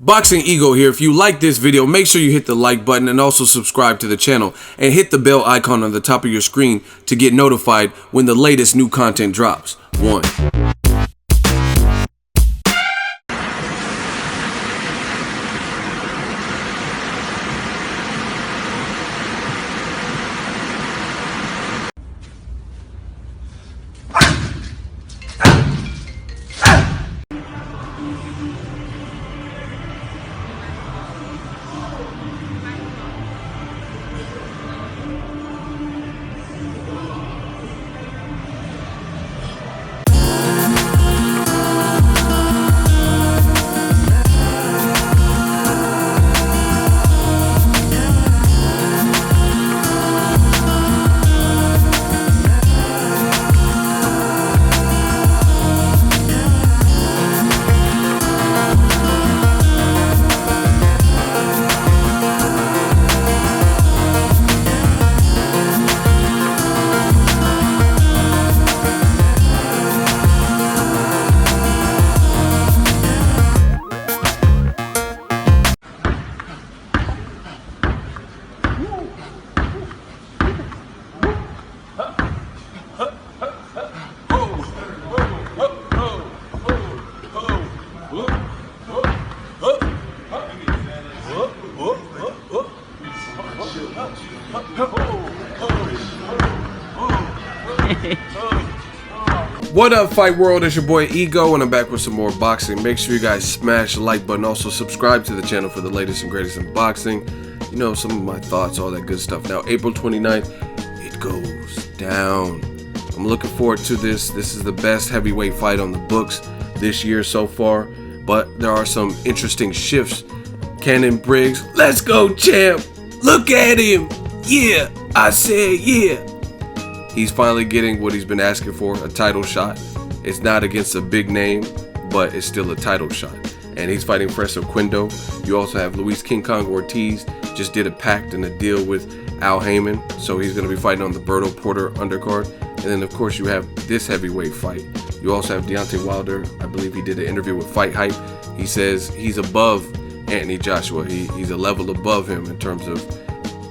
Boxing Ego here. If you like this video, make sure you hit the like button and also subscribe to the channel and hit the bell icon on the top of your screen to get notified when the latest new content drops. 1. What up, fight world? It's your boy Ego, and I'm back with some more boxing. Make sure you guys smash the like button. Also subscribe to the channel for the latest and greatest in boxing. You know, some of my thoughts, all that good stuff. Now, April 29th, it goes down. I'm looking forward to this. This is the best heavyweight fight on the books this year so far, but there are some interesting shifts. Cannon Briggs, let's go, champ. Look at him. Yeah, I said yeah. He's finally getting what he's been asking for, a title shot. It's not against a big name, but it's still a title shot. And he's fighting Freso Quindo. You also have Luis King Kong Ortiz, just did a pact and a deal with Al Heyman, so he's going to be fighting on the Berto Porter undercard. And then, of course, you have this heavyweight fight. You also have Deontay Wilder. I believe he did an interview with Fight Hype. He says he's above Anthony Joshua. He's a level above him in terms of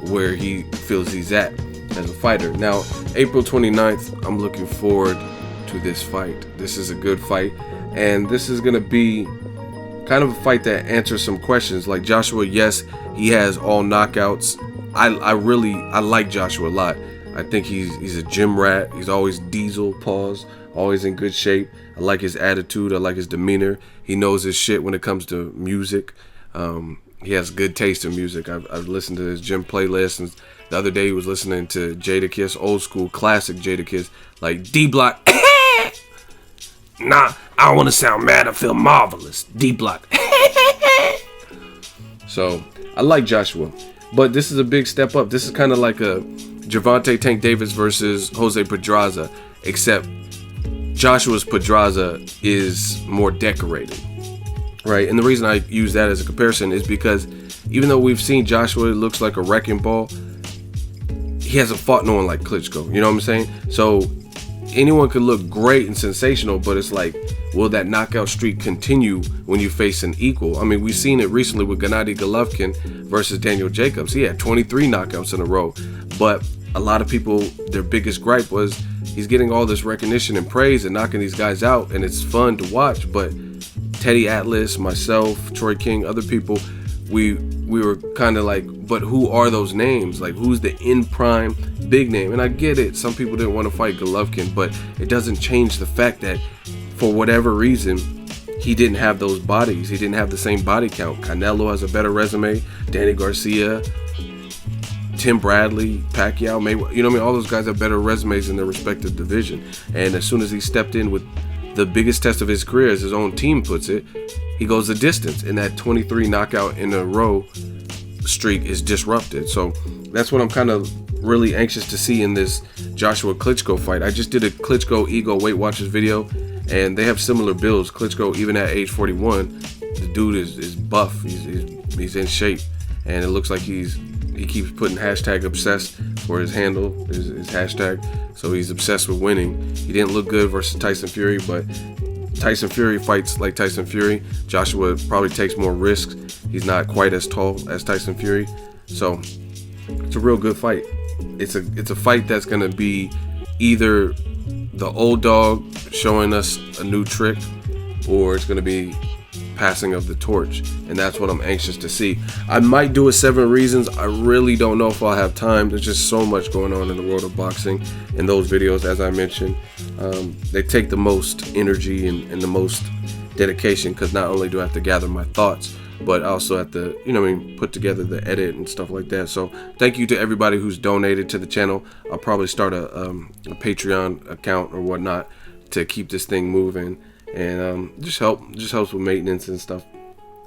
where he feels he's at as a fighter. Now, April 29th, I'm looking forward to this fight. This is a good fight, and this is going to be kind of a fight that answers some questions. Like Joshua, yes, he has all knockouts. I like Joshua a lot. I think he's a gym rat. He's always diesel, always in good shape. I like his attitude. I like his demeanor. He knows his shit when it comes to music. He has good taste in music. I've listened to his gym playlist, and the other day he was listening to Jadakiss, old school classic Jadakiss, like D Block. Nah, I don't want to sound mad. I feel marvelous. D Block. So I like Joshua, but this is a big step up. This is kind of like a Gervonta Tank Davis versus Jose Pedraza, except Joshua's Pedraza is more decorated. Right, and the reason I use that as a comparison is because even though we've seen Joshua looks like a wrecking ball, he hasn't fought no one like Klitschko. You know what I'm saying? So anyone could look great and sensational, but it's like, will that knockout streak continue when you face an equal? I mean, we've seen it recently with Gennady Golovkin versus Daniel Jacobs. He had 23 knockouts in a row, but a lot of people, their biggest gripe was he's getting all this recognition and praise and knocking these guys out, and it's fun to watch, but Teddy Atlas, myself, Troy King, other people, we were kind of like, but who are those names? Like, who's the in prime big name? And I get it, some people didn't want to fight Golovkin, but it doesn't change the fact that for whatever reason, he didn't have those bodies. He didn't have the same body count. Canelo has a better resume. Danny Garcia, Tim Bradley, Pacquiao, Mayweather, you know what I mean? All those guys have better resumes in their respective division. And as soon as he stepped in with the biggest test of his career, as his own team puts it, he goes the distance, and that 23 knockout in a row streak is disrupted. So that's what I'm kind of really anxious to see in this Joshua Klitschko fight. I just did a Klitschko Ego Weight Watchers video, and they have similar builds. Klitschko, even at age 41, the dude is buff. He's in shape, and it looks like he keeps putting hashtag obsessed for his handle, his hashtag. So he's obsessed with winning. He didn't look good versus Tyson Fury, but Tyson Fury fights like Tyson Fury. Joshua probably takes more risks. He's not quite as tall as Tyson Fury. So it's a real good fight. It's a fight that's gonna be either the old dog showing us a new trick, or it's gonna be passing of the torch, and that's what I'm anxious to see. I might do a 7 reasons. I really don't know if I'll have time. There's just so much going on in the world of boxing, and those videos, as I mentioned, they take the most energy and the most dedication, because not only do I have to gather my thoughts, but I also have to, put together the edit and stuff like that. So thank you to everybody who's donated to the channel. I'll probably start a Patreon account or whatnot to keep this thing moving, and just helps with maintenance and stuff,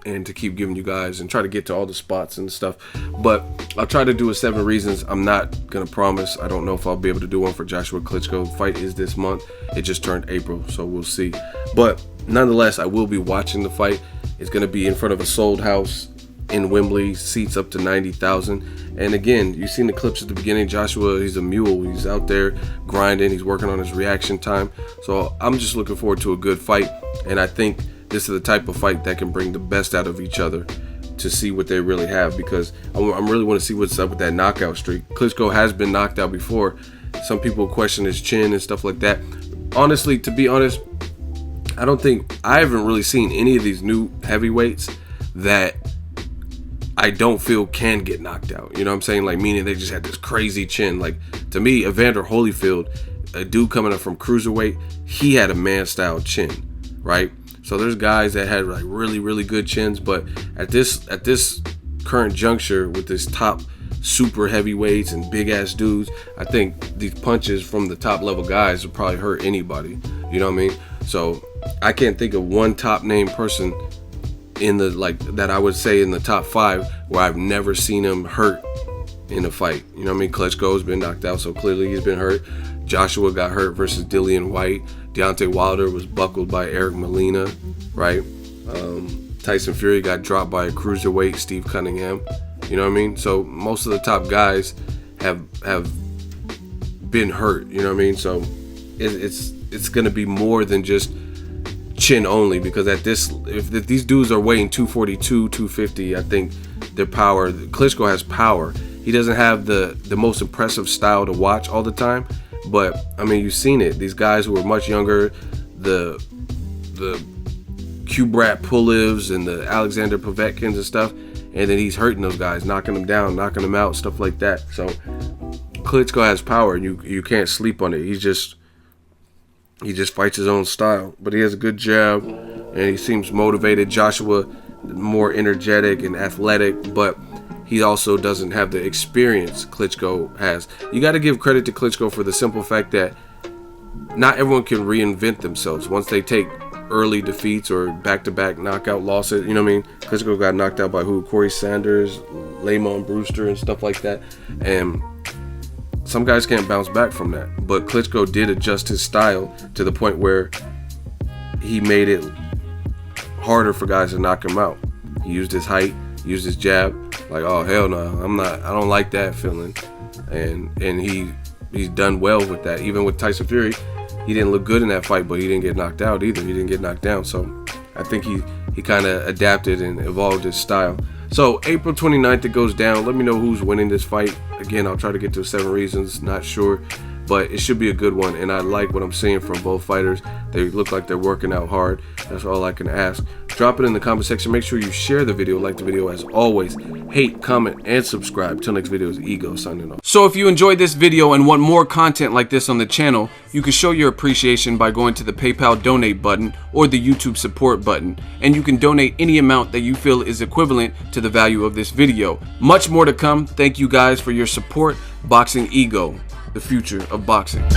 and to keep giving you guys and try to get to all the spots and stuff. But I'll try to do a 7 reasons. I'm not gonna promise. I don't know if I'll be able to do one for Joshua Klitschko. The fight is this month. It just turned April, so we'll see. But nonetheless, I will be watching the fight. It's gonna be in front of a sold house in Wembley, seats up to 90,000. And again, you've seen the clips at the beginning. Joshua, he's a mule. He's out there grinding. He's working on his reaction time. So I'm just looking forward to a good fight. And I think this is the type of fight that can bring the best out of each other, to see what they really have, because I really want to see what's up with that knockout streak. Klitschko has been knocked out before. Some people question his chin and stuff like that. Honestly, to be honest, I haven't really seen any of these new heavyweights that I don't feel can get knocked out. You know what I'm saying? Like, meaning they just had this crazy chin. Like, to me, Evander Holyfield, a dude coming up from cruiserweight, he had a man-style chin, right? So there's guys that had like really, really good chins, but at this current juncture with this top super heavyweights and big ass dudes, I think these punches from the top level guys would probably hurt anybody. You know what I mean? So I can't think of one top name person in the that I would say in the top 5 where I've never seen him hurt in a fight. You know what I mean? Klitschko's been knocked out, so clearly he's been hurt. Joshua got hurt versus Dillian White. Deontay Wilder was buckled by Eric Molina, right? Tyson Fury got dropped by a cruiserweight, Steve Cunningham. You know what I mean? So most of the top guys have been hurt. You know what I mean? So it's gonna be more than just chin only, because at this, if these dudes are weighing 242, 250, I think their power. Klitschko has power. He doesn't have the most impressive style to watch all the time. But I mean, you've seen it. These guys who are much younger, the Kubrat Pulivs and the Alexander Povetkins and stuff, and then he's hurting those guys, knocking them down, knocking them out, stuff like that. So Klitschko has power, and you can't sleep on it. He just fights his own style, but he has a good jab, and he seems motivated. Joshua, more energetic and athletic, but he also doesn't have the experience Klitschko has. You got to give credit to Klitschko for the simple fact that not everyone can reinvent themselves once they take early defeats or back-to-back knockout losses. You know what I mean? Klitschko got knocked out by who? Corey Sanders, Lamont Brewster, and stuff like that. And some guys can't bounce back from that. But Klitschko did adjust his style to the point where he made it harder for guys to knock him out. He used his height, used his jab. Like, oh hell no, I don't like that feeling. And he's done well with that. Even with Tyson Fury, he didn't look good in that fight, but he didn't get knocked out either. He didn't get knocked down. So I think he kind of adapted and evolved his style. So April 29th it goes down. Let me know who's winning this fight. Again, I'll try to get to 7 reasons, not sure, but it should be a good one. And I like what I'm seeing from both fighters. They look like they're working out hard. That's all I can ask. Drop it in the comment section. Make sure you share the video, like the video as always. Hate, comment, and subscribe. Till next video is Ego signing off. So if you enjoyed this video and want more content like this on the channel, you can show your appreciation by going to the PayPal donate button or the YouTube support button. And you can donate any amount that you feel is equivalent to the value of this video. Much more to come. Thank you guys for your support. Boxing Ego, the future of boxing.